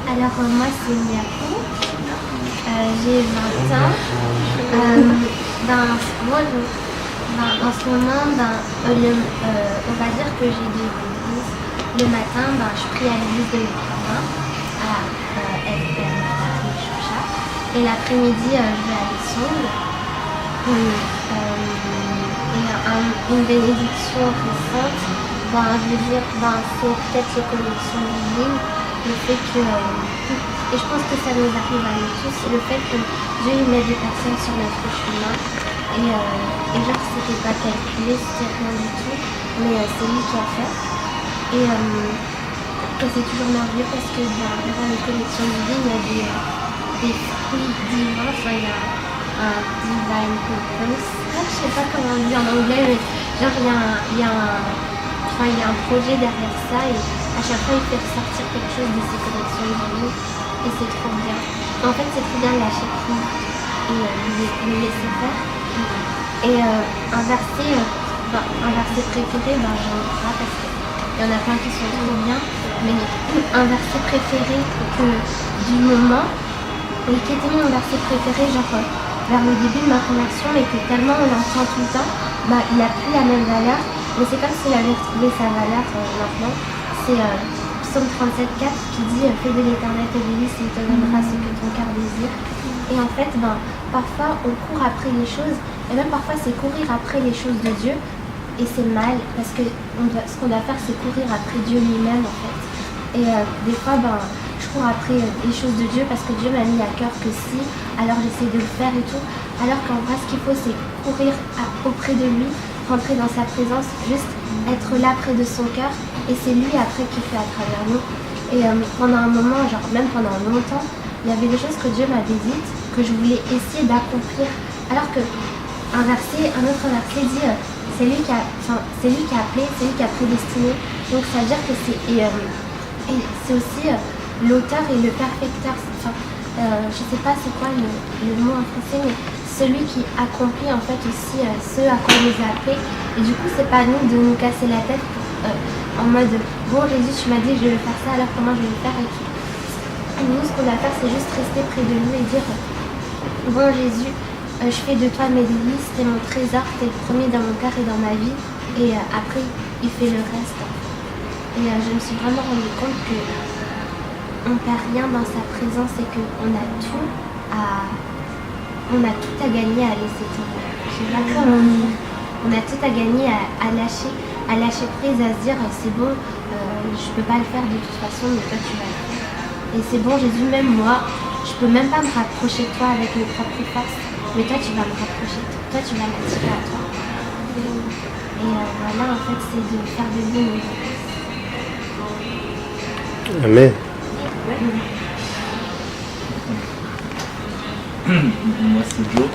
Moi c'est Miakou, j'ai 20 ans. En ce moment, on va dire que j'ai des églises. Le matin, je prie à l'église de l'écrivain, à FPM Paris Choucha. Et l'après-midi, je vais à l'Essonde. Une bénédiction récente, je veux dire, c'est peut-être les connexions divines, le fait que, et je pense que ça nous arrive à nous tous, le fait que Dieu met des personnes sur notre chemin, et genre c'était pas calculé, c'était rien du tout, mais c'est lui qui a fait. Et c'est toujours merveilleux parce que dans les connexions divines, il y a des fruits divins, il y a un divine purpose. Je sais pas comment on dit en anglais, mais genre il y a un projet derrière ça et à chaque fois il fait ressortir quelque chose de ses connexions divines et c'est trop bien. En fait c'est trop bien de lâcher prise et le laisser faire. Et un verset préféré, j'en ai pas parce qu'il y en a plein qui sont trop bien, mais un verset préféré du moment, et qui était mon verset préféré vers le début de ma conversion, mais que tellement on l'entend tout le temps, il n'a plus la même valeur, mais c'est comme s'il avait retrouvé sa valeur maintenant. C'est Psaume 37,4 qui dit « Fais de l'éternel tes délices et il te donnera ce que ton cœur désire ». Et en fait, parfois on court après les choses, et même parfois c'est courir après les choses de Dieu, et c'est mal, parce que ce qu'on doit faire c'est courir après Dieu lui-même en fait. Et des fois, je cours après les choses de Dieu parce que Dieu m'a mis à cœur que si, alors j'essaie de le faire et tout. Alors qu'en vrai, ce qu'il faut, c'est courir auprès de lui, rentrer dans sa présence, juste être là près de son cœur. Et c'est lui après qui fait à travers nous. Et pendant un moment, même pendant longtemps, il y avait des choses que Dieu m'avait dites, que je voulais essayer d'accomplir. Alors que un autre verset dit, c'est lui qui a appelé, c'est lui qui a prédestiné. Donc ça veut dire que et c'est aussi l'auteur et le perfecteur. Je sais pas c'est quoi le mot en français, mais celui qui accomplit en fait aussi ce à quoi il nous a appelés. Et du coup, c'est pas à nous de nous casser la tête en mode bon Jésus, tu m'as dit que je vais faire ça, alors comment je vais le faire et tout. Et nous, ce qu'on va faire, c'est juste rester près de nous et dire bon Jésus, je fais de toi mes délices, t'es mon trésor, t'es le premier dans mon cœur et dans ma vie. Et après, il fait le reste. Et je me suis vraiment rendu compte qu'on ne perd rien dans sa présence et qu'on a tout à gagner à laisser tomber. Je sais pas comment dire. On a tout à gagner à lâcher prise, à se dire c'est bon, je peux pas le faire de toute façon, mais toi tu vas le faire. Et c'est bon Jésus, même moi, je peux même pas me rapprocher de toi avec mes propres forces, mais toi tu vas me rapprocher, toi tu vas m'attirer à toi. Et voilà, en fait, c'est de faire de lui une réponse. Amen. Moi, c'est Joe.